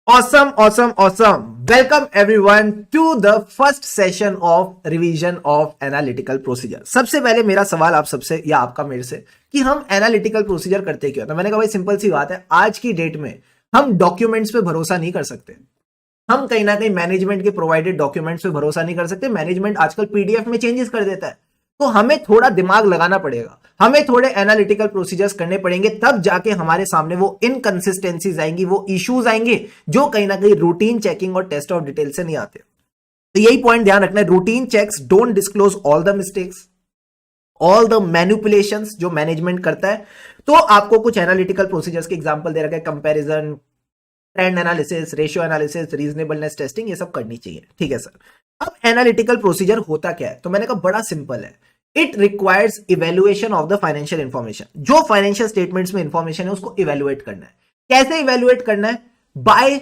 Awesome, awesome, awesome. Welcome everyone to the first session of revision of analytical procedure. सबसे पहले मेरा सवाल आप सबसे या आपका मेरे से कि हम एनालिटिकल प्रोसीजर करते क्यों? तो मैंने कहा भाई सिंपल सी बात है, आज की डेट में हम डॉक्यूमेंट्स पे भरोसा नहीं कर सकते। हम कहीं ना कहीं मैनेजमेंट के प्रोवाइडेड डॉक्यूमेंट्स पे भरोसा नहीं कर सकते। मैनेजमेंट आजकल पीडीएफ में चेंजेस कर देता है, तो हमें थोड़ा दिमाग लगाना पड़ेगा, हमें थोड़े एनालिटिकल प्रोसीजर्स करने पड़ेंगे, तब जाके हमारे सामने वो इनकंसिस्टेंसीज आएंगी, वो इश्यूज आएंगे जो कहीं ना कहीं रूटीन चेकिंग और टेस्ट ऑफ डिटेल से नहीं आते। तो यही पॉइंट ध्यान रखना है, routine checks don't disclose all the mistakes, all the manipulations जो मैनेजमेंट करता है। तो आपको कुछ एनालिटिकल प्रोसीजर्स के एग्जांपल दे रखा है, comparison, trend analysis, ratio analysis, reasonableness testing, ये सब करनी चाहिए। ठीक है सर। अब एनालिटिकल प्रोसीजर होता क्या है? तो मैंने कहा बड़ा सिंपल है। It requires evaluation of the financial information. जो फाइनेंशियल स्टेटमेंट्स में इंफॉर्मेशन है उसको इवेल्युएट करना है। कैसे इवेल्युएट करना है? बाय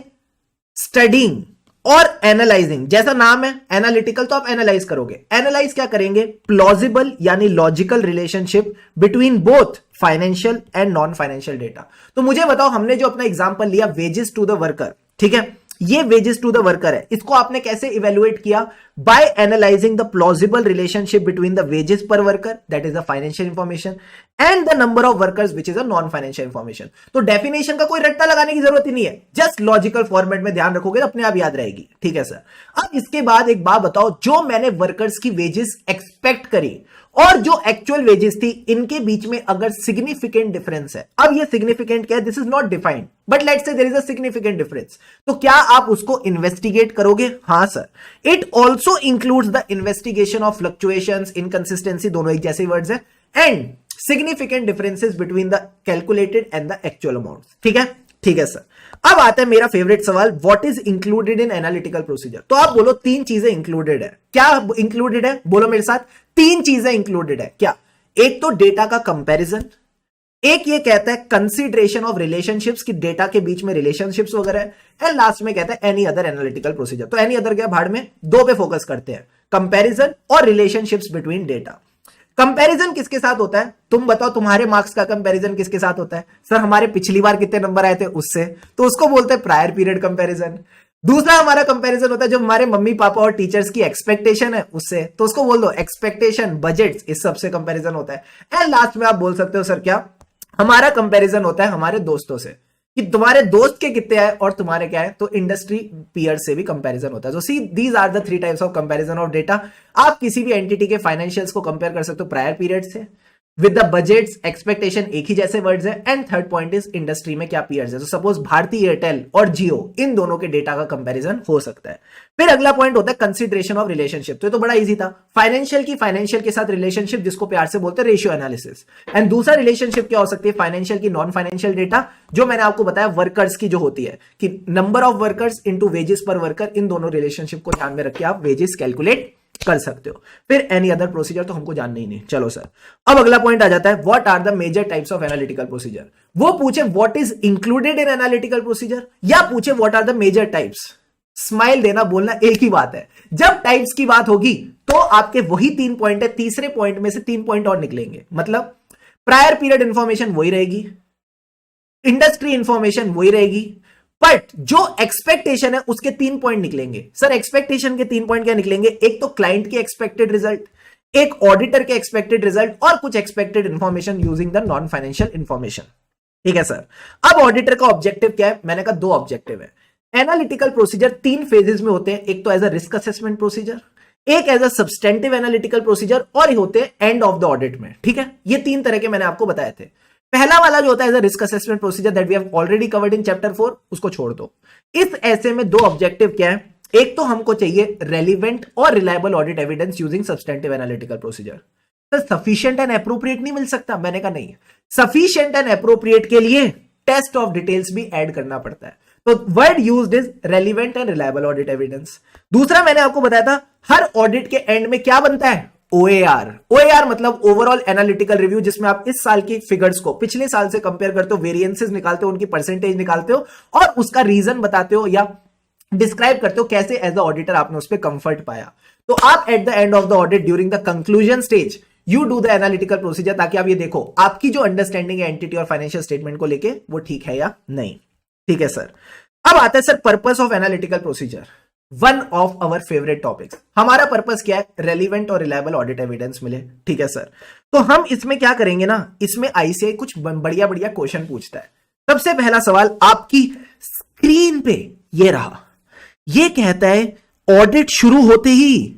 स्टडिंग और एनालाइजिंग। जैसा नाम है एनालिटिकल, तो आप एनालाइज करोगे। एनालाइज क्या करेंगे? प्लॉजिबल यानी logical relationship between both financial and non financial data. तो मुझे बताओ, हमने जो अपना एग्जांपल लिया वेजेस टू द वर्कर, ठीक है, ये वेजेस टू द वर्कर है, इसको आपने कैसे इवेल्युएट किया? By analysing the plausible relationship between the wages per worker, that is the financial information, and the number of workers which is a non financial information. तो definition का कोई रट्टा लगाने की जरूरत ही नहीं है, जस्ट लॉजिकल फॉर्मेट में ध्यान रखोगे तो अपने आप याद रहेगी। ठीक है सर। अब इसके बाद एक बात बताओ, जो मैंने वर्कर्स की वेजेस एक्सपेक्ट करी और जो एक्चुअल वेजेस थी, इनके बीच में अगर सिग्निफिकेंट डिफरेंस है, अब ये सिग्निफिकेंट क्या है? This is not defined, but let's say there is a significant difference, तो क्या आप उसको इन्वेस्टिगेट करोगे? हां sir. It also includes the investigation of fluctuations, inconsistency, दोनों एक जैसे वर्ड्स है, and significant differences between the calculated and the actual amount. ठीक है, ठीक है सर। अब आता है मेरा फेवरेट सवाल, what is included in analytical procedure? तो आप बोलो तीन चीजें इंक्लूडेड है। क्या इंक्लूडेड है? बोलो मेरे साथ, तीन चीजें इंक्लूडेड है। क्या? एक तो डेटा का कंपैरिजन, एक ये कहता है कंसीडरेशन ऑफ रिलेशनशिप्स की डेटा के बीच में रिलेशनशिप्स वगैरह है, एंड लास्ट में कहता है एनी अदर एनालिटिकल प्रोसीजर। तो एनी अदर क्या भाड़ में, दो पे फोकस करते हैं, कंपैरिजन और रिलेशनशिप्स बिटवीन डेटा। कंपैरिजन किसके साथ होता है? तुम बताओ, तुम्हारे मार्क्स का कंपैरिजन किसके साथ होता है? सर हमारे पिछली बार कितने नंबर आए थे उससे, तो उसको बोलते हैं प्रायर पीरियड कंपैरिजन। दूसरा हमारा कंपैरिजन होता है जो हमारे मम्मी पापा और टीचर्स की एक्सपेक्टेशन है उससे, तो उसको बोल दो एक्सपेक्टेशन, बजट्स, इस सबसे कंपैरिजन होता है। एंड लास्ट में आप बोल सकते हो सर क्या, हमारा कंपैरिजन होता है हमारे दोस्तों से, कि तुम्हारे दोस्त के कितने आए और तुम्हारे क्या है, तो इंडस्ट्री पीयर से भी कंपैरिजन होता है। So see these are the three types of comparison of data. आप किसी भी एंटिटी के फाइनेंशियल्स को कंपेयर कर सकते हो प्रायर पीरियड से, विद द बजट्स, एक्सपेक्टेशन, एक ही जैसे वर्ड्स है, and third point is industry में क्या पीयर्स है। तो सपोज भारती एयरटेल और जियो, इन दोनों के डेटा का कंपैरिजन हो सकता है। फिर अगला पॉइंट होता है कंसीडरेशन ऑफ रिलेशनशिप। तो ये तो बड़ा इजी था, फाइनेंशियल की फाइनेंशियल के साथ रिलेशनशिप, जिसको प्यार से बोलते हैं रेशियो एनालिसिस। एंड दूसरा रिलेशनशिप क्या हो सकती है? फाइनेंशियल की नॉन फाइनेंशियल डेटा, जो मैंने आपको बताया वर्कर्स की जो होती है, कि number of workers into wages per worker, इन दोनों रिलेशनशिप को ध्यान में रख के आप वेजेस कैलकुलेट कर सकते हो। फिर एनी अदर प्रोसीजर तो हमको जानना ही नहीं। चलो सर, अब अगला पॉइंट आ जाता है, what are the major types of analytical procedure. वो पूछे what is included in analytical procedure, या पूछे what are the major types. Smile देना, बोलना एक ही बात है। जब टाइप्स की बात होगी तो आपके वही तीन पॉइंट है, तीसरे पॉइंट में से तीन पॉइंट और निकलेंगे। मतलब प्रायर पीरियड इंफॉर्मेशन वही रहेगी, इंडस्ट्री इंफॉर्मेशन वही रहेगी, बट जो एक्सपेक्टेशन है उसके तीन पॉइंट निकलेंगे। सर एक्सपेक्टेशन के तीन पॉइंट क्या निकलेंगे? एक तो क्लाइंट के एक्सपेक्टेड रिजल्ट, एक ऑडिटर के एक्सपेक्टेड रिजल्ट, और कुछ expected information using the non financial information. ठीक है सर। अब ऑडिटर का ऑब्जेक्टिव क्या है? मैंने कहा दो ऑब्जेक्टिव है। एनालिटिकल प्रोसीजर तीन फेजेस में होते हैं, एक तो as a risk assessment procedure, एक as a substantive analytical procedure, और होते हैं एंड ऑफ द ऑडिट में। ठीक है, ये तीन तरह के मैंने आपको बताए थे। पहला वाला जो होता है risk assessment procedure, that we have already covered in chapter 4, उसको छोड़ दो। इस ऐसे में दो ऑब्जेक्टिव क्या है? एक तो हमको चाहिए रेलिवेंट और reliable audit evidence using substantive analytical procedure. Sir sufficient and appropriate नहीं मिल सकता? मैंने कहा नहीं, सफिशिएंट एंड एप्रोप्रिएट के लिए टेस्ट ऑफ डिटेल्स भी ऐड करना पड़ता है। तो word used is relevant and reliable audit evidence. दूसरा मैंने आपको बताया था, हर ऑडिट के एंड में क्या बनता है? OAR। OAR मतलब ओवरऑल एनालिटिकल रिव्यू, जिसमें आप इस साल की फिगर्स को पिछले साल से कंपेयर करते हो, वेरिएंसेस निकालते हो, उनकी परसेंटेज निकालते हो, और उसका रीजन बताते हो या डिस्क्राइब करते हो कैसे एज द ऑडिटर आपने उस पर कंफर्ट पाया। तो आप at the end of the audit during the conclusion stage you do the analytical procedure, ताकि आप ये देखो आपकी जो अंडरस्टैंडिंग है एंटिटी और फाइनेंशियल स्टेटमेंट को लेके वो ठीक है या नहीं। ठीक है सर। अब आता है sir purpose of analytical procedure, one of our favourite topics. हमारा पर्पस क्या है? रेलिवेंट और रिलायबल ऑडिट एविडेंस मिले, ठीक है सर। तो हम इसमें क्या करेंगे ना, इसमें आईसीआई कुछ बढ़िया बढ़िया क्वेश्चन पूछता है। सबसे पहला सवाल आपकी स्क्रीन पे ये रहा, ये कहता है ऑडिट शुरू होते ही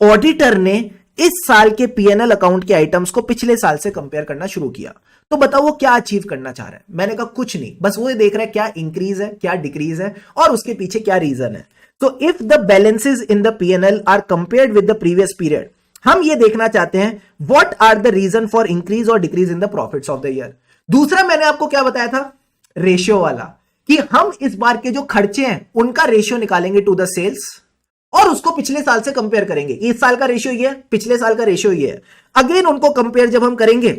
ऑडिटर ने इस साल के पीएनएल अकाउंट के आइटम्स को पिछले साल से कंपेयर करना शुरू किया, तो बताओ वो क्या अचीव करना चाह रहा है। मैंने कहा कुछ नहीं, बस वो देख रहा है क्या इंक्रीज है क्या डिक्रीज है और उसके पीछे क्या रीजन है। तो if the balances in the PNL are compared with the previous period, हम ये देखना चाहते हैं what are the reason for increase और decrease in the profits of the year. दूसरा मैंने आपको क्या बताया था, रेशियो वाला, कि हम इस बार के जो खर्चे हैं उनका रेशियो निकालेंगे टू द सेल्स और उसको पिछले साल से कंपेयर करेंगे। इस साल का रेशियो ये है, पिछले साल का रेशियो ये है। अगेन उनको कंपेयर जब हम करेंगे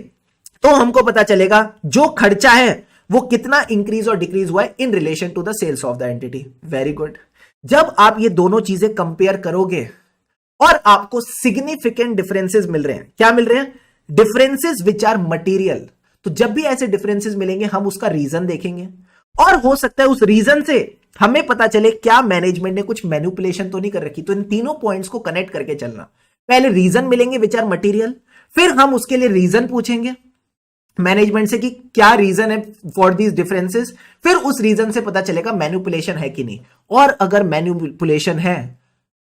तो हमको पता चलेगा जो खर्चा है वो कितना इंक्रीज और डिक्रीज हुआ है in relation to the sales of the entity. Very good. जब आप ये दोनों चीजें कंपेयर करोगे और आपको सिग्निफिकेंट डिफरेंसेस मिल रहे हैं, क्या मिल रहे हैं? Differences which are material. तो जब भी ऐसे डिफरेंसेस मिलेंगे हम उसका रीजन देखेंगे और हो सकता है उस रीजन से हमें पता चले क्या मैनेजमेंट ने कुछ मैनिपुलेशन तो नहीं कर रखी। तो इन तीनों पॉइंट्स को कनेक्ट करके चलना। पहले रीजन मिलेंगे विच आर मटीरियल, फिर हम उसके लिए रीजन पूछेंगे मैनेजमेंट से कि क्या रीजन है फॉर दीज डिफरेंसेस, फिर उस रीजन से पता चलेगा मैनिपुलेशन है कि नहीं। और अगर मैनिपुलेशन है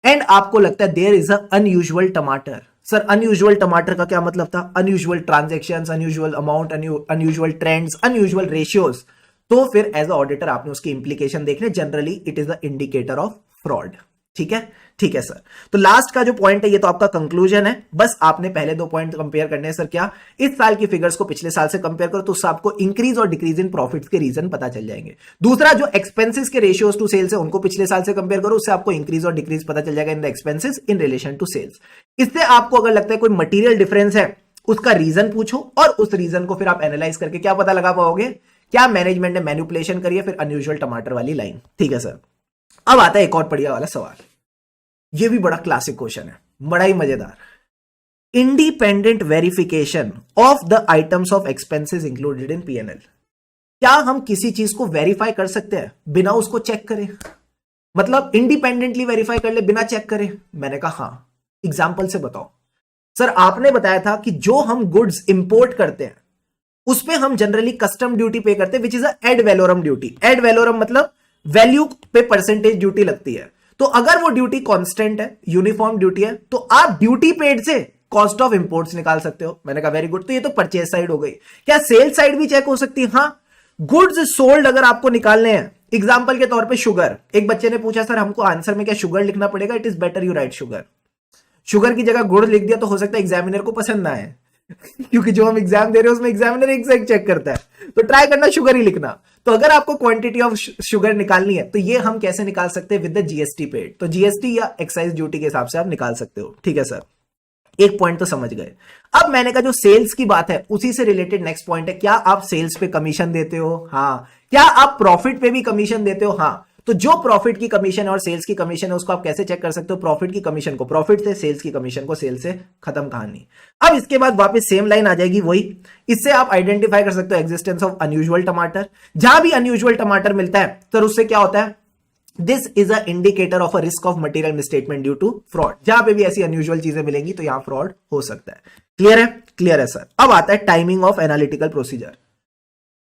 एंड आपको लगता है देयर इज अ अनयूजुअल टमाटर। सर अनयूजुअल टमाटर का क्या मतलब था? Unusual transactions, unusual amount, unusual trends, unusual ratios. तो फिर एज अ ऑडिटर आपने उसकी इंप्लीकेशन देखने। Generally it is the indicator of fraud. ठीक है, ठीक है सर। तो लास्ट का जो पॉइंट है ये तो आपका कंक्लूजन है। बस आपने पहले दो पॉइंट कंपेयर करने हैं। सर क्या? इस साल की फिगर्स को पिछले साल से कंपेयर करो तो उससे आपको इंक्रीज और डिक्रीज इन प्रॉफिट्स के रीजन पता चल जाएंगे। दूसरा जो एक्सपेंसेस के रेशियोज टू सेल्स है उनको पिछले साल से कंपेयर करो, उससे आपको इंक्रीज और डिक्रीज पता चल जाएगा in the expenses in relation to sales. इससे आपको अगर लगता है कोई मटीरियल डिफरेंस है उसका रीजन पूछो और उस रीजन को फिर आप एनालाइज करके क्या पता लगा पाओगे, क्या मैनेजमेंट ने मैनिपुलेशन करी है, फिर अनयूजुअल टमाटर वाली लाइन। ठीक है सर। अब आता है एक और बढ़िया वाला सवाल, ये भी बड़ा क्लासिक क्वेश्चन है, बड़ा ही मजेदार। Independent verification of the items of expenses included in PNL. क्या हम किसी चीज को वेरीफाई कर सकते हैं बिना उसको चेक करे? मतलब इंडिपेंडेंटली वेरीफाई कर ले बिना चेक करे? मैंने कहा हाँ। एग्जाम्पल से बताओ। सर आपने बताया था कि जो हम गुड्स इंपोर्ट करते हैं उस पे हम जनरली कस्टम ड्यूटी पे करते हैं विच is a ad valorem duty. Ad valorem मतलब वैल्यू पे परसेंटेज ड्यूटी लगती है। तो अगर वो ड्यूटी कांस्टेंट है, यूनिफॉर्म ड्यूटी है, तो आप ड्यूटी पेड से कॉस्ट ऑफ इंपोर्ट्स निकाल सकते हो। मैंने कहा वेरी गुड। तो ये तो परचेज साइड हो गई। क्या सेल साइड भी चेक हो सकती है? हाँ। गुड्स सोल्ड अगर आपको निकालने हैं, एग्जांपल के तौर पे शुगर। एक बच्चे ने पूछा सर हमको आंसर में क्या शुगर लिखना पड़ेगा? It is better you right sugar. Sugar की जगह गुड़ लिख दिया तो हो सकता है एग्जामिनर को पसंद ना आए क्योंकि जो हम एग्जाम दे रहे हैं उसमें एग्जामिनर एग्जैक्ट चेक करता है। तो ट्राई करना शुगर ही लिखना। तो अगर आपको क्वांटिटी ऑफ शुगर निकालनी है तो ये हम कैसे निकाल सकते हैं? With the GST paid. तो जीएसटी या एक्साइज ड्यूटी के हिसाब से आप निकाल सकते हो। ठीक है सर, एक पॉइंट तो समझ गए। अब मैंने कहा जो सेल्स की बात है उसी से रिलेटेड नेक्स्ट पॉइंट है, क्या आप सेल्स पे कमीशन देते हो? हाँ। क्या आप प्रॉफिट पे भी कमीशन देते हो? हाँ। तो जो प्रॉफिट की कमीशन है और सेल्स की कमीशन है उसको आप कैसे चेक कर सकते हो? प्रॉफिट की कमीशन को प्रॉफिट से, सेल्स की कमीशन को सेल्स से, खत्म कहानी। अब इसके बाद वापस सेम लाइन आ जाएगी वही। इससे आप आइडेंटिफाई कर सकते हो एग्जिस्टेंस ऑफ अनयूजुअल टमाटर। जहां भी अनयूजुअल टमाटर मिलता है तो उससे क्या होता है? This is a indicator of a risk of material misstatement due to fraud. जहां पे भी ऐसी अनयूजुअल चीजें मिलेंगी तो यहां फ्रॉड हो सकता है। क्लियर है? क्लियर है सर। अब आता है टाइमिंग ऑफ एनालिटिकल प्रोसीजर।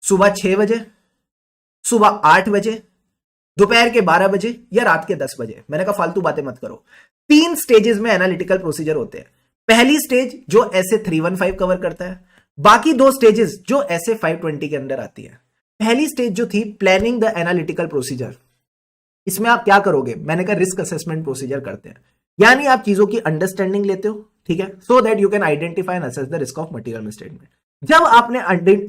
सुबह 6 बजे, सुबह 8 बजे, दोपहर के 12 बजे या रात के 10 बजे। मैंने कहा फालतू बातें मत करो। 3 स्टेजेस में एनालिटिकल प्रोसीजर होते हैं। पहली स्टेज जो ऐसे 315 कवर करता है, बाकी 2 स्टेजेस जो ऐसे 520 के अंदर आती है। पहली स्टेज जो थी प्लानिंग द एनालिटिकल प्रोसीजर, इसमें आप क्या करोगे? मैंने कहा रिस्क असेसमेंट प्रोसीजर करते हैं। यानी आप चीजों की अंडरस्टैंडिंग लेते हो, ठीक है, so that you can identify and assess the risk of material misstatement. जब आपने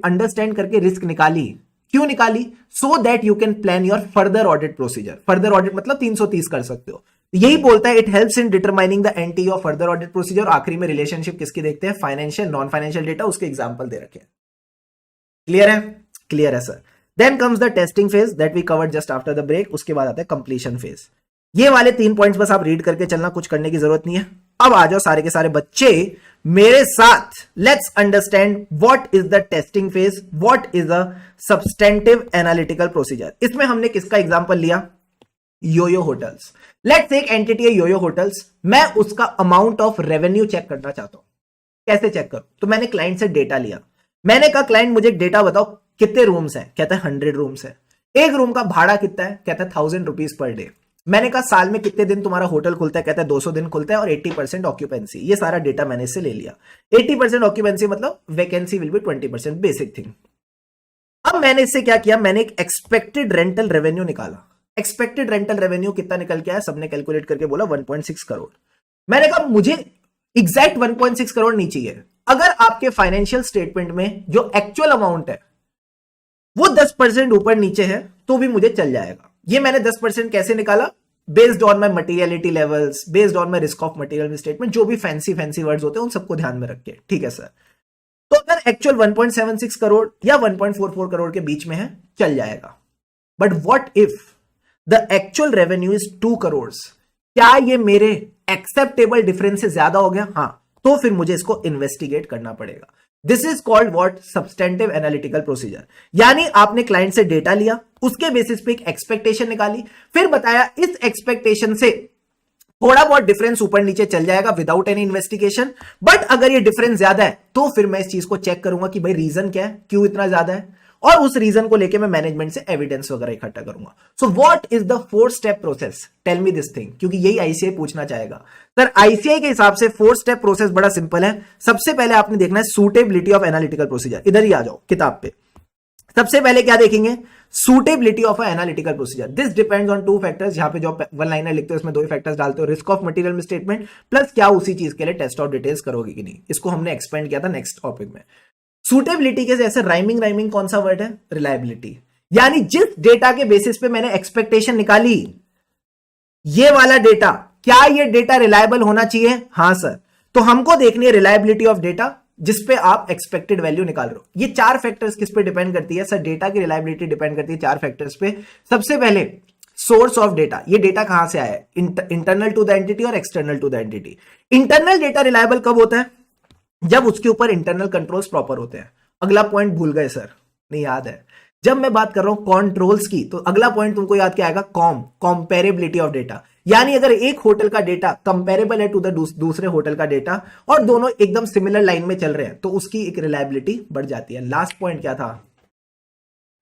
अंडरस्टैंड करके रिस्क निकाली, क्यों निकाली? So that you can plan your further audit procedure. Further audit मतलब 330 कर सकते हो। यही बोलता है it helps in determining the anti of further audit procedure. आखिरी में रिलेशनशिप किसकी देखते हैं? फाइनेंशियल, नॉन फाइनेंशियल डेटा, उसके एग्जांपल दे रखे हैं। क्लियर है? क्लियर है sir. Then comes the testing phase that we covered just after the break. उसके बाद आता है कंप्लीशन फेज। ये वाले 3 पॉइंट्स बस आप रीड करके चलना, कुछ करने की जरूरत नहीं है। अब आ जाओ सारे के सारे बच्चे मेरे साथ, let's understand what is the testing phase, what is the substantive analytical procedure. इसमें हमने किसका एग्जांपल लिया? योयो होटल्स। लेट्स एक एंटिटी है योयो होटल्स, मैं उसका अमाउंट ऑफ रेवेन्यू चेक करना चाहता हूं। कैसे चेक करूं? तो मैंने क्लाइंट से डेटा लिया, मैंने कहा क्लाइंट मुझे डेटा बताओ कितने रूम्स हैं, कहता है 100 रूम्स है। एक रूम का भाड़ा कितना है, कहता है 1000 रुपीज पर डे। मैंने कहा साल में कितने दिन तुम्हारा होटल खुलता है, कहता है 200 दिन खुलता है और 80% ऑक्यूपेंसी। ये सारा डेटा मैंने इससे ले लिया। 80% ऑक्यूपेंसी मतलब vacancy will be 20%, basic thing. अब मैंने इससे क्या किया, मैंने एक एक्सपेक्टेड रेंटल रेवेन्यू निकाला। एक्सपेक्टेड रेंटल रेवेन्यू कितना निकल के आया, सबने कैलकुलेट करके बोला 1.6 करोड़। मैंने कहा मुझे एग्जैक्ट 1.6 करोड़ नहीं चाहिए। अगर आपके फाइनेंशियल स्टेटमेंट में जो एक्चुअल अमाउंट है वो 10% ऊपर नीचे है तो भी मुझे चल जाएगा। ये मैंने 10% कैसे निकाला? Based on my materiality levels, based on my risk of material statement, जो भी फैंसी वर्ड्स होते हैं उन सबको ध्यान में रख के। ठीक है सर, तो अगर एक्चुअल 1.76 करोड़ या 1.44 करोड़ के बीच में है चल जाएगा। But what if the actual revenue is 2 crore? क्या ये मेरे एक्सेप्टेबल डिफरेंस से ज्यादा हो गया? हाँ, तो फिर मुझे इसको इन्वेस्टिगेट करना पड़ेगा। This is called what? Substantive analytical procedure. यानी आपने क्लाइंट से डेटा लिया, उसके बेसिस पे एक एक्सपेक्टेशन निकाली, फिर बताया इस एक्सपेक्टेशन से थोड़ा बहुत डिफरेंस ऊपर नीचे चल जाएगा विदाउट एनी इन्वेस्टिगेशन। बट अगर ये डिफरेंस ज्यादा है तो फिर मैं इस चीज को चेक करूंगा कि भाई रीजन क्या है, क्यों इतना ज्यादा है, और उस रीजन को लेके मैं मैनेजमेंट से एविडेंस वगैरह इकट्ठा करूंगा। So what is the 4 step process, tell me this thing, क्योंकि यही आईसीआई पूछना चाहेगा। सर आईसीआई के हिसाब से 4 स्टेप प्रोसेस बड़ा सिंपल है। सबसे पहले आपने देखना है सूटेबिलिटी ऑफ एनालिटिकल प्रोसीजर। इधर ही आ जाओ किताब पे। सबसे पहले क्या देखेंगे? Suitability of analytical procedure. This depends on 2 factors. यहां पे जो वन लाइनर लिखते हो इसमें 2 फैक्टर्स डालते हो, risk of material statement plus क्या उसी चीज के लिए टेस्ट ऑफ डिटेल्स करोगे कि नहीं। इसको हमने एक्सपेंड किया था नेक्स्ट टॉपिक में। सूटेबिलिटी के जैसे राइमिंग कौन सा वर्ड है? रिलायबिलिटी। यानी जिस डेटा के बेसिस पे मैंने एक्सपेक्टेशन निकाली, ये वाला डेटा, क्या ये डेटा रिलायबल होना चाहिए? हां सर। तो हमको देखनी है रिलायबिलिटी ऑफ डेटा जिसपे आप एक्सपेक्टेड वैल्यू निकाल रहे हो। ये 4 फैक्टर्स किस पे डिपेंड करती है? सर डेटा की रिलायबिलिटी डिपेंड करती है 4 फैक्टर्स पे। सबसे पहले सोर्स ऑफ डेटा, ये डेटा कहां से आया है? इंटरनल टू द एंटिटी और external to the entity. Internal data reliable कब होता है? जब उसके ऊपर इंटरनल कंट्रोल्स प्रॉपर होते हैं। अगला पॉइंट भूल गए सर? नहीं याद है। जब मैं बात कर रहा हूं कंट्रोल्स की तो अगला पॉइंट तुमको याद क्या आएगा? Comparability of data. यानी अगर एक होटल का डेटा कंपेरेबल है टू द दूसरे होटल का डेटा और दोनों एकदम सिमिलर लाइन में चल रहे हैं तो उसकी एक रिलायबिलिटी बढ़ जाती है। लास्ट पॉइंट क्या था?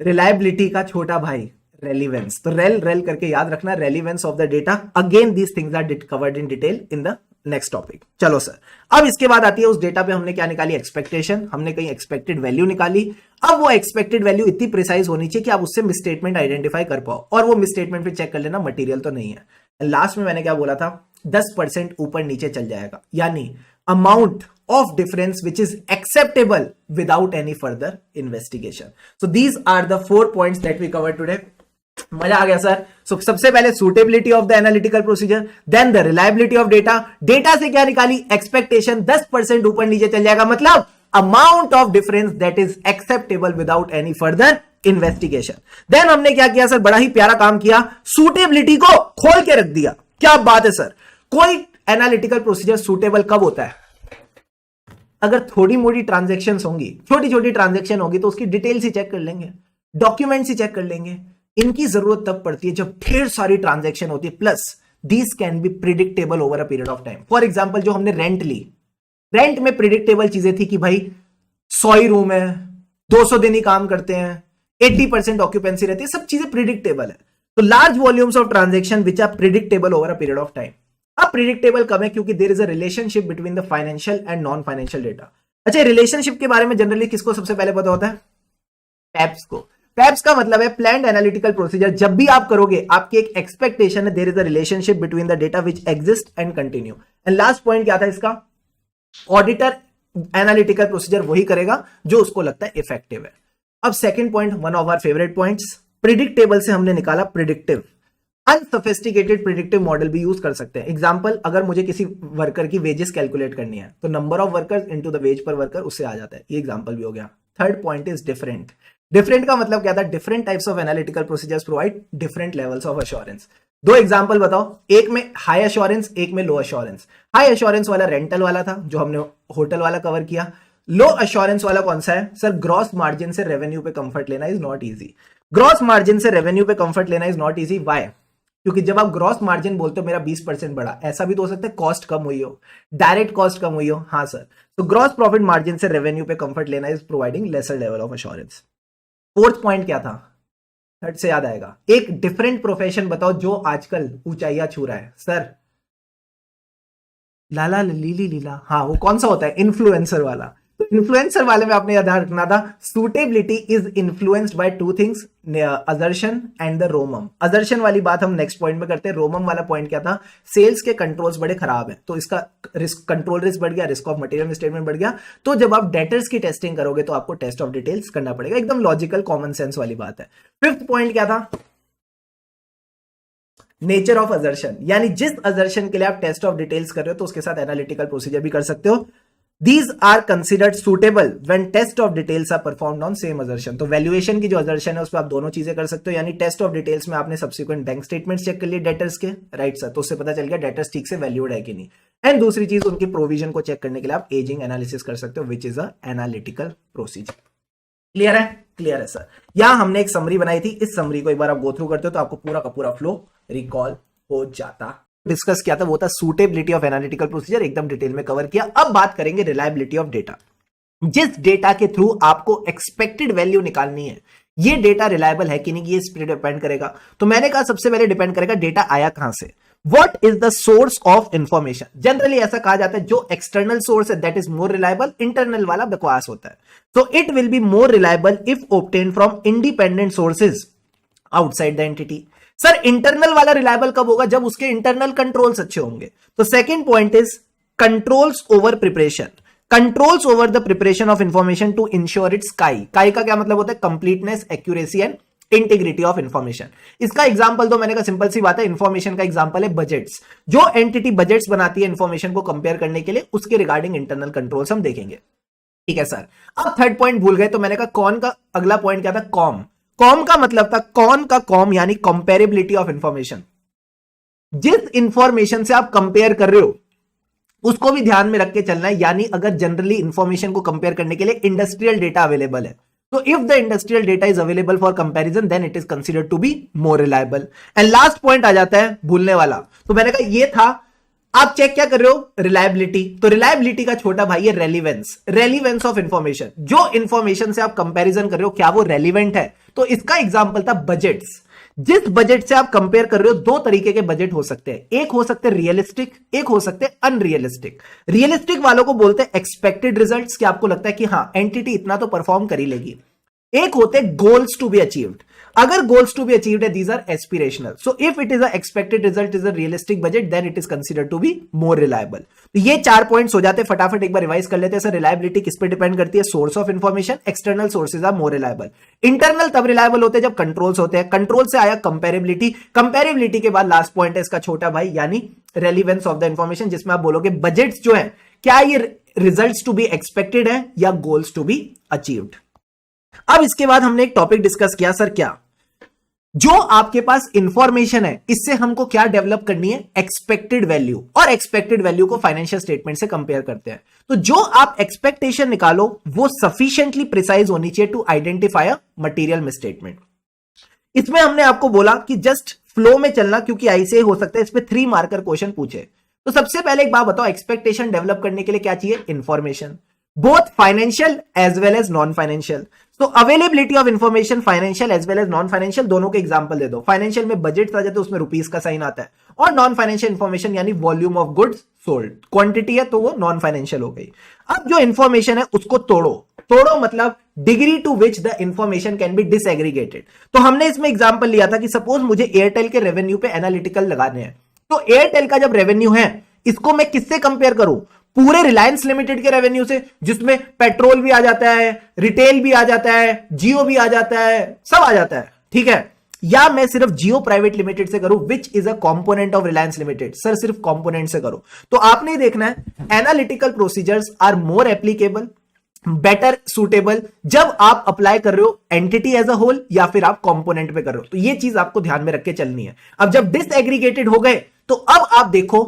रिलायबिलिटी का छोटा भाई रेलिवेंस। तो रेल करके याद रखना, relevance of the data. Again these things are covered in detail in the next topic. चलो सर, अब इसके बाद आती है उस डेटा पे हमने क्या निकाली? एक्सपेक्टेशन। हमने कहीं एक्सपेक्टेड वैल्यू निकाली। अब वो एक्सपेक्टेड वैल्यू इतनी प्रिसाइज होनी चाहिए कि आप उससे मिसस्टेटमेंट आइडेंटिफाई कर पाओ, और वो मिसस्टेटमेंट पे चेक कर लेना मटेरियल तो नहीं है। लास्ट में मैंने क्या बोला था? 10% ऊपर नीचे चल जाएगा, यानी amount of difference which is acceptable without any further investigation. So these are the 4 points that we cover today. मजा आ गया सर? सो सबसे पहले suitability of the analytical procedure, then the reliability of data. Data से क्या निकाली? Expectation 10% ऊपर नीचे चल जाएगा, मतलब amount of difference that is acceptable without any further investigation. Then हमने क्या किया सर? बड़ा ही प्यारा काम किया, सूटेबिलिटी को खोल के रख दिया। क्या बात है सर? कोई एनालिटिकल प्रोसीजर सूटेबल कब होता है? अगर थोड़ी मोटी ट्रांजेक्शन होंगी, छोटी छोटी ट्रांजेक्शन होगी तो उसकी डिटेल्स ही चेक कर लेंगे, डॉक्यूमेंट्स ही चेक कर लेंगे। इनकी जरूरत तब पड़ती है जब ढेर सारी ट्रांजैक्शन होती है, plus these can be predictable over a period of time. For example जो हमने रेंट ली, रेंट में प्रिडिक्टेबल चीजें थी कि भाई 100 ही रूम है, 200 दिन ही काम करते हैं, 80% ऑक्यूपेंसी रहती है, सब चीजें प्रिडिक्टेबल है। तो large volumes of transaction which are predictable over a period of time. अब प्रिडिक्टेबल कब है? क्योंकि there is a relationship between the financial and non financial data. अच्छा, रिलेशनशिप के बारे में जनरली किसको सबसे पहले पता होता है? पैप्स को। पैप्स का मतलब है प्लान्ड एनालिटिकल प्रोसीजर। जब भी आप करोगे आपकी एक एक्सपेक्टेशन है there is a relationship between the data which exist and continue. And last point क्या था इसका? ऑडिटर एनालिटिकल प्रोसीजर वही करेगा जो उसको लगता है इफेक्टिव है। अब second point, one of our favourite points, predictable से हमने निकाला प्रिडिक्टिव। अनसोफिस्टिकेटेड प्रिडिक्टिव मॉडल भी यूज कर सकते हैं। एग्जांपल, अगर मुझे किसी वर्कर की वेजेस कैलकुलेट करनी है तो number of workers into the ways पर वर्कर उससे आ जाता है। ये एग्जांपल भी हो गया। Third point is different. Different का मतलब क्या था? Different types of analytical procedures provide different levels of assurance. दो एग्जांपल बताओ, एक में हाई एश्योरेंस, एक में लो एश्योरेंस। हाई एश्योरेंस वाला रेंटल वाला था जो हमने होटल वाला कवर किया। लो एश्योरेंस वाला कौन सा है सर? ग्रॉस मार्जिन से रेवेन्यू पे कंफर्ट लेना is not easy. Gross margin से रेवेन्यू पे कंफर्ट लेना इज नॉट इजी। व्हाई? क्योंकि जब आप ग्रॉस मार्जिन बोलते हो मेरा 20% बढ़ा, ऐसा भी तो हो सकता है कॉस्ट कम हुई हो, डायरेक्ट कॉस्ट कम हुई हो। हाँ सर, तो ग्रॉस प्रॉफिट मार्जिन से रेवेन्यू पे कंफर्ट लेना is providing lesser level of assurance. Fourth point क्या था? थर्ड से याद आएगा, एक डिफरेंट प्रोफेशन बताओ जो आजकल ऊंचाइयां छू रहा है। सर लाला लीली लीला, हाँ वो कौन सा होता है? इन्फ्लुएंसर वाला। तो इन्फ्लुएंसर वाले में आपने याद रखना था, suitability is influenced by two things, assertion and the रोमम। Assertion वाली बात हम नेक्स्ट पॉइंट में करते हैं। रोमम वाला पॉइंट क्या था? सेल्स के कंट्रोल्स बड़े खराब हैं, तो इसका रिस्क, कंट्रोल रिस्क बढ़ गया, रिस्क ऑफ मटेरियल मिसस्टेटमेंट बढ़ गया। तो जब आप डेटर्स की टेस्टिंग करोगे तो आपको टेस्ट ऑफ डिटेल्स करना पड़ेगा। एकदम लॉजिकल कॉमन सेंस वाली बात है। फिफ्थ पॉइंट क्या था? नेचर ऑफ असर्शन, यानी जिस असर्शन के लिए आप टेस्ट ऑफ डिटेल्स कर रहे हो तो उसके साथ एनालिटिकल प्रोसीजर भी कर सकते हो। These are considered suitable when test of details are performed on same assertion। तो वैल्यूएशन की जो assertion है उस पर आप दोनों चीजें कर सकते हो, यानी टेस्ट ऑफ डिटेल्स में आपने सब्सिक्वेंट बैंक स्टेटमेंट चेक कर लिए डेटर्स के, राइट सर, तो उससे पता चल गया डेटर्स ठीक से वैल्यूड है कि नहीं। एंड दूसरी चीज, उनकी प्रोविजन को चेक करने के लिए आप एजिंग एनालिसिस कर सकते हो, विच is a analytical procedure. Clear है? क्लियर है सर। यहां हमने एक समरी बनाई थी, इस समरी को एक बार आप गो थ्रू करते हो तो आपको पूरा का पूरा फ्लो रिकॉल हो जाता। डिस्कस किया था वो था सुटेबिलिटी ऑफ एनालिटिकल प्रोसीजर, एकदम डिटेल में कवर किया। अब बात करेंगे रिलायबिलिटी ऑफ डेटा। जिस डेटा के थ्रू आपको एक्सपेक्टेड वैल्यू निकालनी है, ये डेटा रिलायबल है कि नहीं, ये इस पर डिपेंड करेगा। तो मैंने कहा सबसे पहले डिपेंड करेगा डेटा आया कहां से। What is the source of information? Generally ऐसा कहा जाता है जो एक्सटर्नल सोर्स है that is more reliable, internal वाला बकवास होता है। तो it will be more reliable if obtained from independent sources outside the entity. Sir internal वाला रिलायबल कब होगा? जब उसके इंटरनल कंट्रोल्स अच्छे होंगे। तो second point is controls over preparation, controls over the preparation of information to ensure it's काई। काई का क्या मतलब होता है? Completeness, accuracy and integrity of information. इसका एग्जांपल तो मैंने कहा सिंपल सी बात है, इंफॉर्मेशन का एग्जांपल है बजट्स। जो एंटिटी बजट्स बनाती है इंफॉर्मेशन को कंपेयर करने के लिए, उसके रिगार्डिंग इंटरनल कंट्रोल्स हम देखेंगे। ठीक है सर। अब थर्ड पॉइंट भूल गए, तो मैंने कहा कौन का अगला पॉइंट क्या था? कॉम। कॉम का मतलब था, कौन का कॉम यानी कंपेरेबिलिटी ऑफ इंफॉर्मेशन। जिस इंफॉर्मेशन से आप कंपेयर कर रहे हो उसको भी ध्यान में रख के चलना है, यानी अगर जनरली इंफॉर्मेशन को कंपेयर करने के लिए इंडस्ट्रियल डेटा अवेलेबल है, तो if the industrial data is available for comparison then it is considered to be more reliable. And last point आ जाता है भूलने वाला, तो मैंने कहा ये था। आप चेक क्या कर रहे हो? रिलायबिलिटी। तो रिलायबिलिटी का छोटा भाई है रेलिवेंस, रेलिवेंस ऑफ इंफॉर्मेशन। जो इंफॉर्मेशन से आप कंपैरिजन कर रहे हो क्या वो रेलिवेंट है? तो इसका एग्जांपल था बजट्स। जिस बजट से आप कंपेयर कर रहे हो, दो तरीके के बजट हो सकते हैं, एक हो सकते हैं रियलिस्टिक, एक हो सकते हैं अनरियलिस्टिक। रियलिस्टिक वालों को बोलते हैं एक्सपेक्टेड रिजल्ट्स, कि आपको लगता है कि हाँ एंटिटी इतना तो परफॉर्म कर ही लेगी। एक होते हैं गोल्स टू बी अचीव्ड। अगर गोल्स टू बी अचीव्ड है, these are aspirational. So if it is a expected result is a realistic budget, then it is considered to be more reliable. तो ये 4 points हो जाते हैं, फटाफट एक बार revise कर लेते हैं। सर रिलायबिलिटी किस पे डिपेंड करती है? Source of information. External sources are more reliable. Internal तब रिलायबल होते हैं जब कंट्रोल्स होते हैं। कंट्रोल से आया कंपेरेबिलिटी, कंपेरेबिलिटी के बाद लास्ट पॉइंट है इसका छोटा भाई, यानी रेलिवेंस ऑफ द इंफॉर्मेशन, जिसमें आप बोलोगे बजट्स जो है क्या ये रिजल्ट्स टू बी एक्सपेक्टेड है या गोल्स टू बी अचीव्ड। अब इसके बाद हमने एक टॉपिक डिस्कस किया, सर क्या जो आपके पास इंफॉर्मेशन है इससे हमको क्या डेवलप करनी है? Expected value. और एक्सपेक्टेड वैल्यू को फाइनेंशियल स्टेटमेंट से कंपेयर करते हैं। तो जो आप एक्सपेक्टेशन निकालो वो सफिशिएंटली प्रिसाइज होनी चाहिए to identify a material misstatement. इसमें हमने आपको बोला कि जस्ट फ्लो में चलना, क्योंकि ऐसे हो सकता है इस पे 3 मार्कर क्वेश्चन पूछे। तो सबसे पहले एक बात बताओ, एक्सपेक्टेशन डेवलप करने के लिए क्या चाहिए? Information, both financial as well as non financial. तो availability of information financial as well as non financial, दोनों के एग्जांपल दे दो। फाइनेंशियल में बजट आ जाते हैं, उसमें रुपीस का साइन आता है, और नॉन फाइनेंशियल इंफॉर्मेशन यानी volume of goods sold, quantity है तो वो नॉन फाइनेंशियल हो गई। अब जो इंफॉर्मेशन है उसको तोड़ो। तोड़ो मतलब degree to which the information can be disaggregated. तो हमने इसमें एग्जांपल लिया था कि सपोज मुझे एयरटेल के रेवेन्यू पे एनालिटिकल लगाने हैं, तो एयरटेल का जब रेवेन्यू है इसको मैं किससे कंपेयर करूं? पूरे रिलायंस लिमिटेड के रेवेन्यू से, जिसमें पेट्रोल भी आ जाता है, रिटेल भी आ जाता है, जियो भी आ जाता है, सब आ जाता है, ठीक है। या मैं सिर्फ जियो प्राइवेट लिमिटेड से करूं, which is a component of Reliance limited. Sir सिर्फ कंपोनेंट से करो। तो आपने देखना है analytical procedures are more applicable better suitable जब आप अप्लाई कर रहे हो एंटिटी एज अ होल या फिर आप कंपोनेंट पे कर रहे हो। तो ये चीज आपको ध्यान में रख के चलनी है। अब जब डिसएग्रीगेटेड हो गए तो अब आप देखो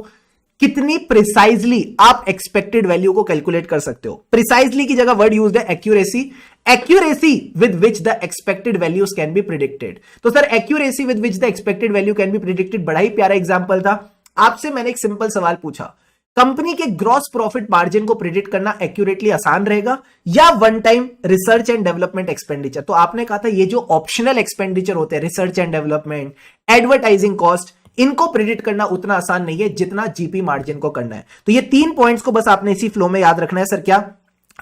कितनी प्रिसाइजली आप एक्सपेक्टेड वैल्यू को कैलकुलेट कर सकते हो। प्रिसाइजली की जगह वर्ड यूज्ड है accuracy, accuracy with which the expected values can be predicted. तो sir accuracy with which the expected value can be predicted बड़ा ही प्यारा एग्जांपल था। आपसे मैंने एक सिंपल सवाल पूछा, कंपनी के ग्रॉस प्रॉफिट मार्जिन को प्रिडिक्ट करना एक्यूरेटली आसान रहेगा या one time research and development expenditure. तो आपने कहा था ये जो ऑप्शनल एक्सपेंडिचर होते हैं, research and development, advertising cost, इनको प्रिडिक्ट करना उतना आसान नहीं है जितना जीपी मार्जिन को करना है। तो ये 3 पॉइंट्स को बस आपने इसी फ्लो में याद रखना है। सर क्या?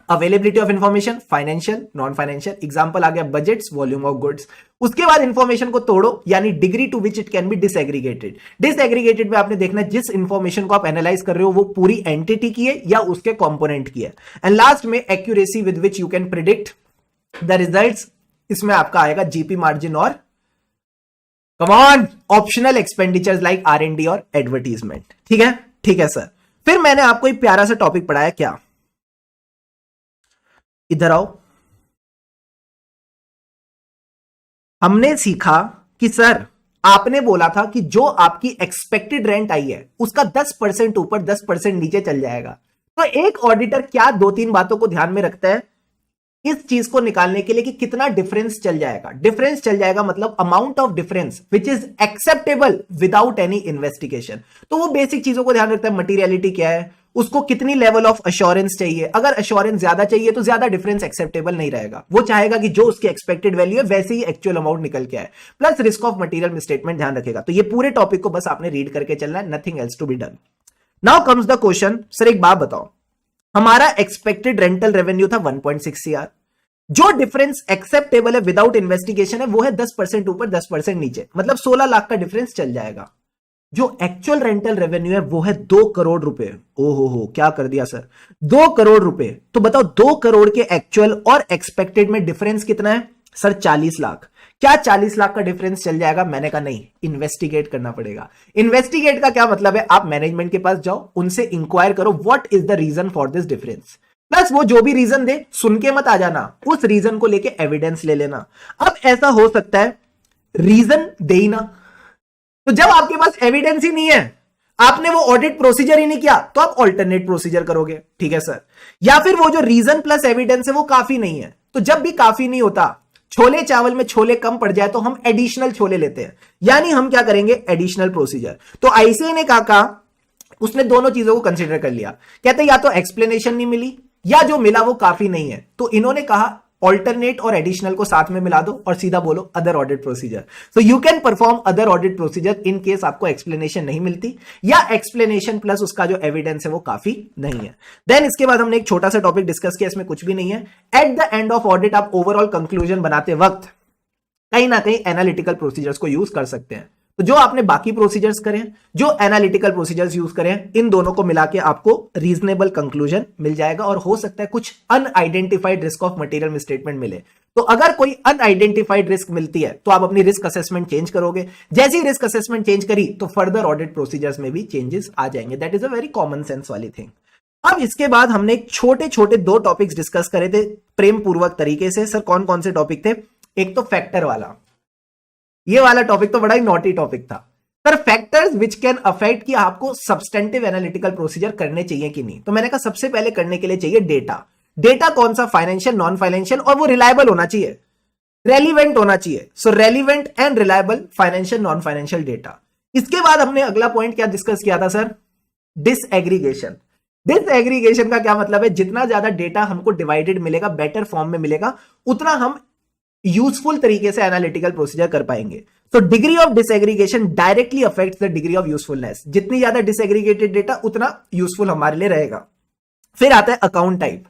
Availability of information, financial, non financial, example आ गया बजट्स, वॉल्यूम ऑफ गुड्स। उसके बाद इंफॉर्मेशन को तोड़ो, यानी degree to which it can be disaggregated. Disaggregated में आपने देखना है जिस इंफॉर्मेशन को आप एनालाइज कर रहे हो वो पूरी एंटिटी की है या उसके कंपोनेंट की है। एंड लास्ट में accuracy with which you can predict the results, इसमें आपका आएगा जीपी मार्जिन और come on optional expenditures like R&D और एडवर्टीजमेंट। ठीक है, ठीक है सर। फिर मैंने आपको एक प्यारा सा टॉपिक पढ़ाया, क्या? इधर आओ। हमने सीखा कि सर आपने बोला था कि जो आपकी एक्सपेक्टेड रेंट आई है उसका 10% ऊपर 10% नीचे चल जाएगा। तो एक ऑडिटर क्या 2-3 बातों को ध्यान में रखता है इस चीज को निकालने के लिए कि कितना डिफरेंस चल जाएगा। डिफरेंस चल जाएगा मतलब amount of difference which is acceptable without any investigation. तो वो बेसिक चीजों को ध्यान रखता है। मटीरियलिटी क्या है, उसको कितनी लेवल ऑफ अश्योरेंस चाहिए। अगर अश्योरेंस ज्यादा चाहिए तो ज्यादा डिफरेंस एक्सेप्टेबल नहीं रहेगा। वो चाहेगा कि जो उसकी एक्सपेक्टेड वैल्यू है वैसे ही एक्चुअल अमाउंट निकल के आए। Plus risk of material misstatement ध्यान रखेगा। तो ये पूरे टॉपिक को बस आपने रीड करके चलना है, nothing else to be done. Now comes the question, sir एक बात बताओ, हमारा एक्सपेक्टेड रेंटल रेवेन्यू था 1.6 CR, जो डिफरेंस एक्सेप्टेबल है विदाउट इन्वेस्टिगेशन है वो है 10% ऊपर 10% नीचे, मतलब 16 लाख का डिफरेंस चल जाएगा। जो एक्चुअल रेंटल रेवेन्यू है वो है 2 करोड़ रुपए। ओहो हो, क्या कर दिया सर, 2 करोड़ रुपए। तो बताओ 2 करोड़ के एक्चुअल और एक्सपेक्टेड में डिफरेंस कितना है? सर 40 लाख। क्या 40 लाख का डिफरेंस चल जाएगा? मैंने कहा नहीं, इन्वेस्टिगेट करना पड़ेगा। इन्वेस्टिगेट का क्या मतलब है? आप मैनेजमेंट के पास जाओ, उनसे इंक्वायर करो what is the reason for this difference. Plus वो जो भी रीजन दे सुन के मत आ जाना, उस रीजन को लेके एविडेंस ले लेना। अब ऐसा हो सकता है रीजन दे ही ना, तो जब आपके पास एविडेंस ही नहीं है, आपने वो ऑडिट प्रोसीजर ही नहीं किया, तो आप ऑल्टरनेट प्रोसीजर करोगे। ठीक है सर। या फिर वो जो रीजन प्लस एविडेंस है वो काफी नहीं है, तो जब भी काफी नहीं होता, छोले चावल में छोले कम पड़ जाए तो हम एडिशनल छोले लेते हैं, यानी हम क्या करेंगे? Additional procedure. तो आईसीए ने कहा, उसने दोनों चीजों को कंसीडर कर लिया। कहते या तो एक्सप्लेनेशन नहीं मिली या जो मिला वो काफी नहीं है, तो इन्होंने कहा ऑल्टरनेट और एडिशनल को साथ में मिला दो और सीधा बोलो other audit procedure. So you can perform other audit procedure in case आपको एक्सप्लेनेशन नहीं मिलती या एक्सप्लेनेशन प्लस उसका जो एविडेंस है वो काफी नहीं है। देन इसके बाद हमने एक छोटा सा टॉपिक डिस्कस किया, इसमें कुछ भी नहीं है। At the end of audit आप ओवरऑल कंक्लूजन बनाते वक्त कहीं ना कहीं एनालिटिकल प्रोसीजर्स को यूज कर सकते हैं। तो जो आपने बाकी प्रोसीजर्स करें, जो एनालिटिकल प्रोसीजर्स यूज करें, इन दोनों को मिला के आपको रीजनेबल कंक्लूजन मिल जाएगा। और हो सकता है कुछ unidentified risk of material misstatement मिले, तो अगर कोई अनआइडेंटिफाइड रिस्क मिलती है तो आप अपनी रिस्क असेसमेंट चेंज करोगे। जैसे ही रिस्क असेसमेंट चेंज करी तो फर्दर ऑडिट प्रोसीजर्स में भी चेंजेस आ जाएंगे। That is a very common sense वाली थिंग। अब इसके बाद हमने एक छोटे छोटे 2 टॉपिक्स डिस्कस करे थे प्रेम पूर्वक तरीके से। सर कौन कौन से टॉपिक थे? एक तो फैक्टर वाला, ये वाला टॉपिक तो बड़ा ही नॉटी टॉपिक था। Sir factors which can affect कि आपको सब्सटेंटिव एनालिटिकल प्रोसीजर करने चाहिए कि नहीं। तो मैंने कहा सबसे पहले करने के लिए चाहिए डेटा। डेटा कौन सा? फाइनेंशियल, नॉन फाइनेंशियल, और वो रिलायबल होना चाहिए, रेलिवेंट होना चाहिए। सो relevant and reliable financial, non financial data. इसके बाद हमने अगला पॉइंट क्या डिस्कस किया था सर? डिसएग्रीगेशन। डिसएग्रीगेशन का क्या मतलब है? जितना ज्यादा डेटा हमको डिवाइडेड मिलेगा, बेटर फॉर्म में मिलेगा, उतना हम यूजफुल तरीके से एनालिटिकल प्रोसीजर कर पाएंगे। तो degree of disaggregation directly affects the degree of usefulness. जितनी ज्यादा डिसएग्रीगेटेड डेटा उतना यूजफुल हमारे लिए रहेगा। फिर आता है account type.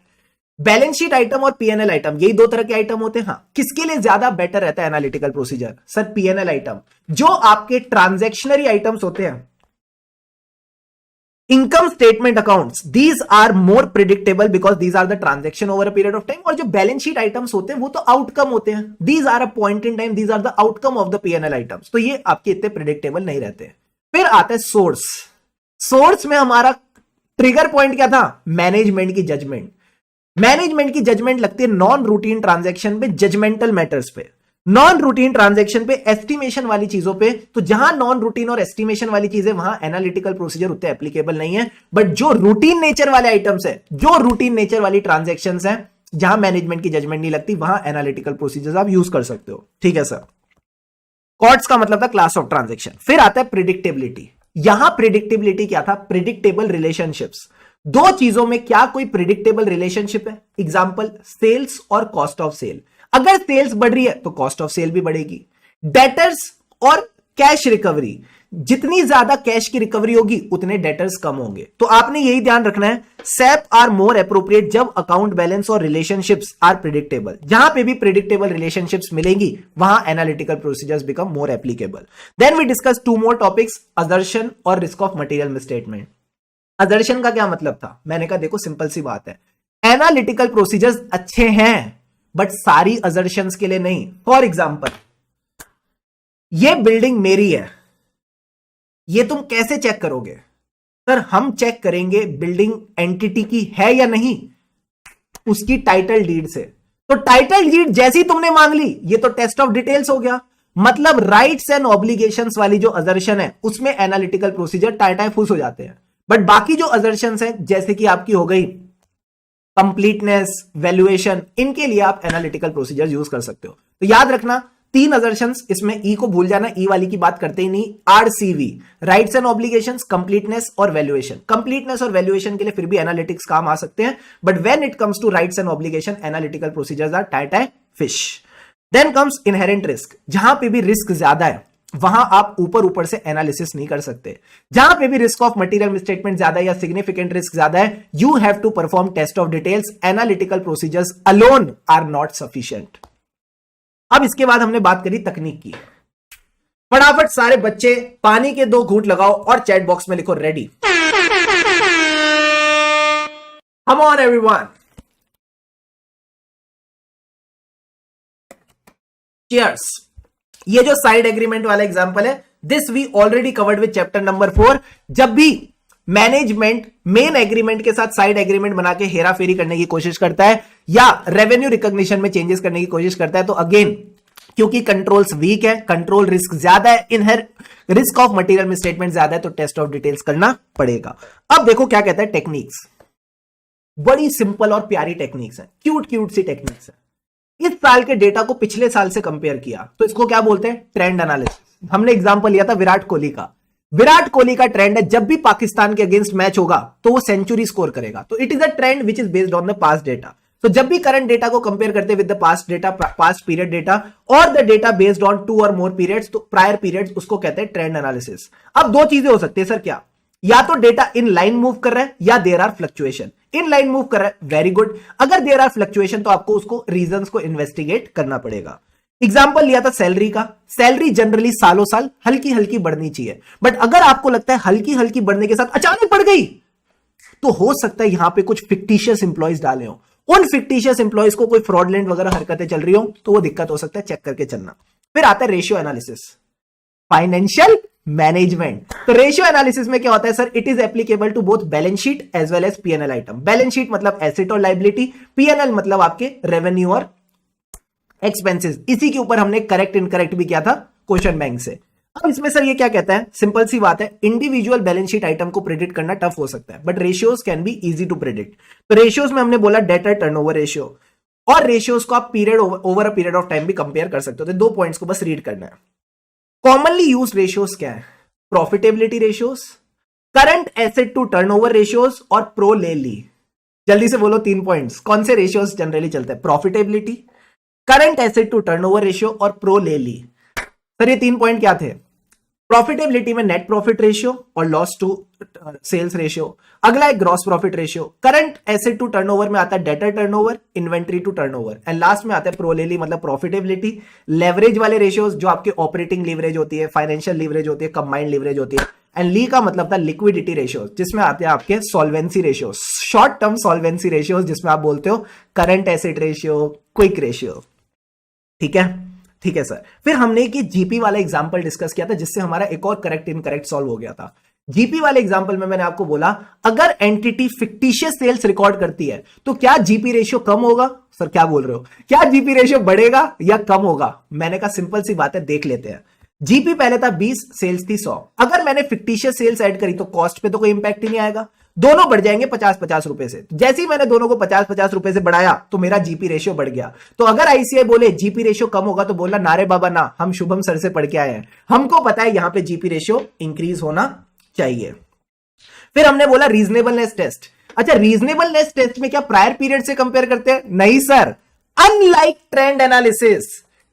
Balance sheet item और पीएनएल आइटम, यही 2 तरह के आइटम होते हैं। हाँ, किसके लिए ज्यादा बेटर रहता है analytical procedure? Sir PNL item, जो आपके ट्रांजैक्शनरी आइटम्स होते हैं। Income statement accounts, these are more predictable because these are the transaction over a period of time. और जो बैलेंस शीट आइटम्स होते हैं वो तो आउटकम होते हैं। These are a point in time, these are the outcome of the PNL items. तो ये आपके इतने प्रिडिक्टेबल नहीं रहते हैं। फिर आता है सोर्स। सोर्स में हमारा ट्रिगर पॉइंट क्या था? मैनेजमेंट की जजमेंट। मैनेजमेंट की जजमेंट लगती है नॉन रूटीन ट्रांजैक्शन पे, जजमेंटल मैटर्स पे, नॉन रूटीन ट्रांजैक्शन पे, एस्टिमेशन वाली चीजों पे। तो जहां नॉन रूटीन और एस्टिमेशन वाली चीजें, वहां एनालिटिकल प्रोसीजर उतने एप्लीकेबल नहीं है। बट जो रूटीन नेचर वाले आइटम्स है, जो रूटीन नेचर वाली ट्रांजैक्शंस है, जहां मैनेजमेंट की जजमेंट नहीं लगती, वहां एनालिटिकल प्रोसीजर्स आप यूज कर सकते हो। ठीक है सर। कॉर्ड्स का मतलब था क्लास ऑफ ट्रांजैक्शन। फिर आता है प्रिडिक्टेबिलिटी। यहां प्रिडिक्टेबिलिटी क्या था? Predictable relationships. दो चीजों में क्या कोई प्रिडिक्टेबल रिलेशनशिप है? एग्जांपल, सेल्स और कॉस्ट ऑफ सेल। अगर सेल्स बढ़ रही है तो कॉस्ट ऑफ सेल भी बढ़ेगी। डेटर्स और कैश रिकवरी, जितनी ज्यादा कैश की रिकवरी होगी उतने डेटर्स कम होंगे। तो आपने यही ध्यान रखना है, सैप आर मोर एप्रोप्रिएट जब अकाउंट बैलेंस और रिलेशनशिप्स आर प्रिडिक्टेबल। जहां पे भी प्रिडिक्टेबल रिलेशनशिप्स मिलेंगी, वहां analytical procedures become more applicable. Then we discuss two more topics, assertion और risk of material misstatement. Assertion का क्या मतलब था? मैंने कहा देखो सिंपल सी बात है, एनालिटिकल प्रोसीजर्स अच्छे हैं बट सारी असर्शंस के लिए नहीं। फॉर एग्जांपल, ये बिल्डिंग मेरी है, ये तुम कैसे चेक करोगे? सर हम चेक करेंगे बिल्डिंग एंटिटी की है या नहीं, उसकी टाइटल डीड से। तो टाइटल डीड जैसी तुमने मांग ली, ये तो टेस्ट ऑफ डिटेल्स हो गया। मतलब राइट्स एंड ऑब्लिगेशंस वाली जो असर्शन है, उसमें एनालिटिकल प्रोसीजर टाइटाई फुस हो जाते हैं। बट बाकी जो असर्शंस हैं, जैसे कि आपकी हो गई कंप्लीटनेस, वैल्यूएशन, इनके लिए आप एनालिटिकल प्रोसीजर यूज कर सकते हो। तो याद रखना, तीन असर्शंस, इसमें ई को भूल जाना, ई वाली की बात करते ही नहीं। RCV, rights and obligations, completeness और वैल्यूएशन। कंप्लीटनेस और वैल्यूएशन के लिए फिर भी एनालिटिक्स काम आ सकते हैं, but when it comes to rights and obligation, analytical procedures are tie tie fish. Then comes inherent risk. जहां पे भी रिस्क ज्यादा है, वहां आप ऊपर ऊपर से एनालिसिस नहीं कर सकते। जहां पे भी रिस्क ऑफ मटेरियल मिसस्टेटमेंट ज्यादा है या सिग्निफिकेंट रिस्क ज्यादा है, you have to perform test of details. Analytical procedures alone are not sufficient. अब इसके बाद हमने बात करी तकनीक की। फटाफट सारे बच्चे पानी के 2 घूंट लगाओ और चैट बॉक्स में लिखो ready. Come on everyone, cheers. ये जो साइड एग्रीमेंट वाला एग्जांपल है, this we already covered with chapter number 4। जब भी मैनेजमेंट मेन एग्रीमेंट के साथ साइड एग्रीमेंट बना के हेरा फेरी करने की कोशिश करता है या रेवेन्यू रिकॉग्निशन में चेंजेस करने की कोशिश करता है, तो अगेन क्योंकि कंट्रोल्स वीक है, कंट्रोल रिस्क ज्यादा है, इनहेर रिस्क ऑफ मटेरियल मिसस्टेटमेंट ज्यादा है, तो टेस्ट ऑफ डिटेल्स करना पड़ेगा। अब देखो क्या कहता है टेक्निक्स। बड़ी सिंपल और प्यारी टेक्निक्स है, क्यूट क्यूट सी टेक्निक्स है। इस साल के डेटा को पिछले साल से कंपेयर किया, तो इसको क्या बोलते हैं? Trend analysis. हमने एग्जांपल लिया था विराट कोहली का। विराट कोहली का ट्रेंड है, जब भी पाकिस्तान के अगेंस्ट मैच होगा तो वो सेंचुरी स्कोर करेगा। तो it is a trend which is based on the past data. तो जब भी करंट डेटा को कंपेयर करते with the past data, past period data और द डेटा बेस्ड ऑन 2 और मोर पीरियड्स, तो प्रायर पीरियड्स, उसको कहते हैं ट्रेंड एनालिसिस। अब दो चीजें हो सकती है सर, क्या? या तो डेटा इन लाइन मूव कर रहा है या there are fluctuation. In line move कर रहा है, वेरी गुड। अगर देयर आर फ्लक्चुएशन, तो आपको उसको रीजंस को इन्वेस्टिगेट करना पड़ेगा। एग्जांपल लिया था सैलरी का। सैलरी जनरली सालों साल हल्की हल्की बढ़नी चाहिए, बट अगर आपको लगता है हल्की हल्की बढ़ने के साथ अचानक बढ़ गई, तो हो सकता है यहां पे कुछ फिक्टिशियस इंप्लॉइज डाले हो। उन फिक्टिशियस इंप्लॉइज को कोई फ्रॉडलेंट वगैरह हरकतें चल रही हो, तो वो दिक्कत हो सकता है, चेक करके चलना। फिर आता है रेशियो एनालिसिस, फाइनेंशियल मैनेजमेंट। तो रेशियो एनालिसिस में क्या होता है sir? It is applicable to both balance sheet as well as PNL item. Balance sheet मतलब एसेट और लाइबिलिटी, पीएनएल मतलब आपके रेवेन्यू और एक्सपेंसेस। इसी के ऊपर हमने करेक्ट इनकरेक्ट भी किया था क्वेश्चन बैंक से। अब इसमें सर ये क्या कहता है? सिंपल सी बात है, इंडिविजुअल बैलेंस शीट आइटम को प्रेडिक्ट करना टफ हो सकता है, but ratios can be easy to predict. तो रेशियोज में हमने बोला डेटर टर्नओवर रेशियो, और रेशियोज को आप period over a period of time भी कंपेयर कर सकते हो। तो 2 पॉइंट्स को बस रीड करना है। कॉमनली यूज रेशियोज क्या है? Profitability ratios, current asset to turnover ratios और प्रो ले ली। जल्दी से बोलो 3 पॉइंट्स, कौन से रेशियोज जनरली चलते हैं? Profitability, current asset to turnover ratio और प्रो ले ली। सर ये 3 पॉइंट क्या थे? प्रॉफिटेबिलिटी में नेट प्रॉफिट रेशियो और लॉस टू सेल्स रेशियो। अगला है gross profit ratio. Current asset to turnover में आता है debtor turnover, inventory to turnover, and last में आता है प्रोलेली मतलब प्रॉफिटेबिलिटी। लेवरेज वाले रेशियोज जो आपके ऑपरेटिंग लीवरेज होती है, फाइनेंशियल लीवरेज होती है, कंबाइंड लीवरेज होती है। एंड ली का मतलब था लिक्विडिटी रेशियोज, जिसमें आते हैं आपके solvency ratios, short term solvency ratios, जिसमें आप बोलते हो current asset ratio, quick ratio. ठीक है, ठीक है सर। फिर हमने एक जीपी वाला एग्जांपल डिस्कस किया था, जिससे हमारा एक और करेक्ट इनकरेक्ट सॉल्व हो गया था। जीपी वाले एग्जांपल में मैंने आपको बोला अगर एंटिटी फिक्टिशियस सेल्स रिकॉर्ड करती है तो क्या जीपी रेशियो कम होगा? सर क्या बोल रहे हो, क्या जीपी रेशियो बढ़ेगा या कम होगा? मैंने कहा सिंपल सी बात है, देख लेते हैं। जीपी पहले था 20, सेल्स थी 100। अगर मैंने फिक्टिशियस सेल्स ऐड करी तो कॉस्ट पे तो कोई इंपैक्ट ही नहीं आएगा, दोनों बढ़ जाएंगे 50-50 रुपए से। जैसे ही मैंने दोनों को 50-50 रुपए से बढ़ाया तो मेरा जीपी रेशियो बढ़ गया। तो अगर आईसीआई बोले जीपी रेशियो कम होगा तो बोलना नारे बाबा ना, हम शुभम सर से पढ़ के आए हैं, हमको पता है यहां पे जीपी रेशियो इंक्रीज होना चाहिए। फिर हमने बोला रीजनेबलनेस टेस्ट। अच्छा, रीजनेबलनेस टेस्ट में क्या प्रायर पीरियड से कंपेयर करते हैं? नहीं sir, unlike trend analysis,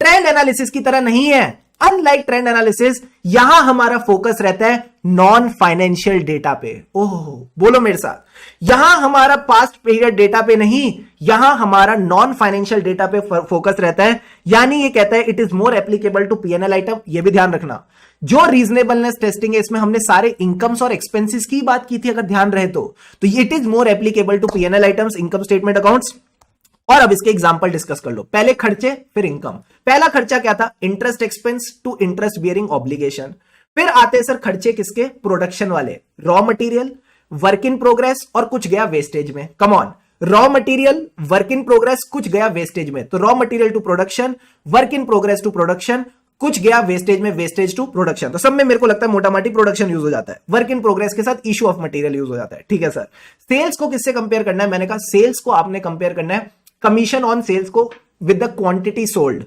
trend analysis की तरह नहीं है। अनलाइक ट्रेंड एनालिसिस, यहां हमारा फोकस रहता है नॉन फाइनेंशियल डेटा पे। ओह बोलो मेरे साथ, यहां हमारा पास्ट पीरियड डेटा पे नहीं, यहां हमारा नॉन फाइनेंशियल डेटा पे फोकस रहता है। यानी ये कहता है it is more applicable to PNL item. ये भी ध्यान रखना, जो रीजनेबलनेस टेस्टिंग है इसमें हमने सारे इनकम्स और एक्सपेंसेस की बात की थी, अगर ध्यान रहे तो it is more applicable to PNL items, income statement accounts. और अब इसके एग्जांपल डिस्कस कर लो। पहले खर्चे फिर इनकम। पहला खर्चा क्या था? Interest expense to interest bearing obligation. फिर आते हैं सर खर्चे किसके? प्रोडक्शन वाले, raw material, work in progress और कुछ गया वेस्टेज में। Come on, raw material, work in progress, कुछ गया वेस्टेज में। तो raw material to production, work in progress to production, कुछ गया वेस्टेज में, वेस्टेज टू प्रोडक्शन। तो सब में मेरे को लगता है मोटा माटी प्रोडक्शन यूज हो जाता है, वर्क इन प्रोग्रेस के साथ इशू ऑफ मटेरियल यूज हो जाता है। ठीक है सर, सेल्स को किससे कंपेयर करना है? मैंने कहा सेल्स को आपने कंपेयर करना है कमीशन ऑन सेल्स को विद द क्वांटिटी सोल्ड।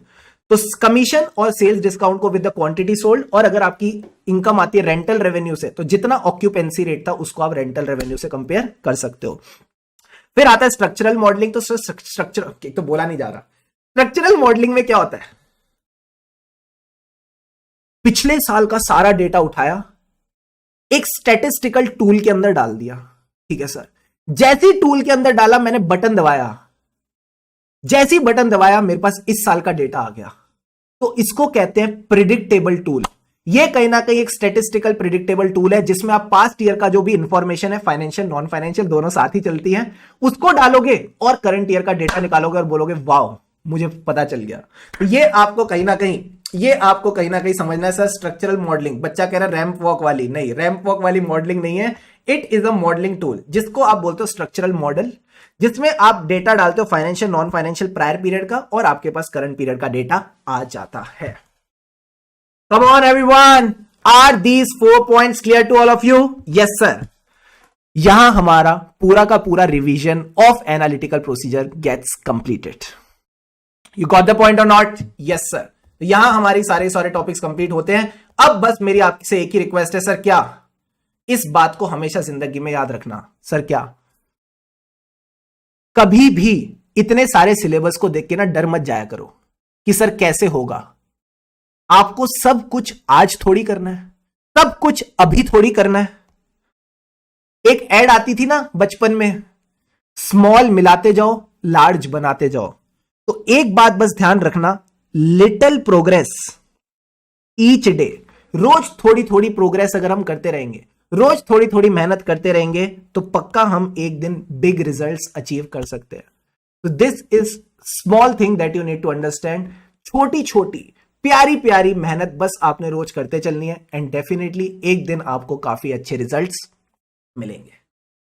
तो कमीशन और सेल्स डिस्काउंट को विद द क्वांटिटी सोल्ड। और अगर आपकी इनकम आती है रेंटल रेवेन्यू से तो जितना ऑक्यूपेंसी रेट था उसको आप रेंटल रेवेन्यू से कंपेयर कर सकते हो। फिर आता है स्ट्रक्चरल मॉडलिंग। तो स्ट्रक्चर तो बोला नहीं जा रहा। स्ट्रक्चरल मॉडलिंग में क्या होता है? पिछले साल का सारा डेटा उठाया, एक स्टैटिस्टिकल टूल के अंदर डाल दिया। ठीक है सर, जैसी टूल के अंदर डाला, मैंने बटन दबाया, जैसी बटन दबाया मेरे पास इस साल का डेटा आ गया। तो इसको कहते हैं प्रिडिक्टेबल टूल। ये कहीं ना कहीं एक स्टैटिस्टिकल प्रिडिक्टेबल टूल है जिसमें आप पास्ट ईयर का जो भी इंफॉर्मेशन है, फाइनेंशियल नॉन फाइनेंशियल दोनों साथ ही चलती है, उसको डालोगे और करंट ईयर का डेटा निकालोगे और बोलोगे वाओ मुझे पता चल गया। तो ये आपको कहीं ना कहीं समझना है सर। स्ट्रक्चरल मॉडलिंग, बच्चा कह रहा है रैंप वॉक वाली, नहीं, रैंप वॉक वाली मॉडलिंग नहीं है। It is a modelling tool जिसको आप बोलते हो स्ट्रक्चरल मॉडल, जिसमें आप डेटा डालते हो financial non financial prior period का और आपके पास करंट पीरियड का डेटा आ जाता है। Come on everyone, are these 4 points clear to all of you? Yes sir. यहां हमारा पूरा का पूरा revision of analytical procedure gets completed. You got the point और नॉट? Yes sir. यहां हमारी सारे टॉपिक्स कंप्लीट होते हैं। अब बस मेरी आपसे एक ही रिक्वेस्ट है सर, क्या इस बात को हमेशा जिंदगी में याद रखना सर, क्या कभी भी इतने सारे सिलेबस को देख के ना डर मत जाया करो कि सर कैसे होगा। आपको सब कुछ आज थोड़ी करना है, सब कुछ अभी थोड़ी करना है। एक एड आती थी ना बचपन में, स्मॉल मिलाते जाओ लार्ज बनाते जाओ। तो एक बात बस ध्यान रखना, लिटिल प्रोग्रेस ईच डे। रोज थोड़ी थोड़ी प्रोग्रेस अगर हम करते रहेंगे, रोज थोड़ी थोड़ी मेहनत करते रहेंगे तो पक्का हम एक दिन बिग रिजल्ट्स अचीव कर सकते हैं। तो this is small thing that you need to understand. छोटी छोटी प्यारी प्यारी मेहनत बस आपने रोज करते चलनी है एंड डेफिनेटली एक दिन आपको काफी अच्छे रिजल्ट्स मिलेंगे।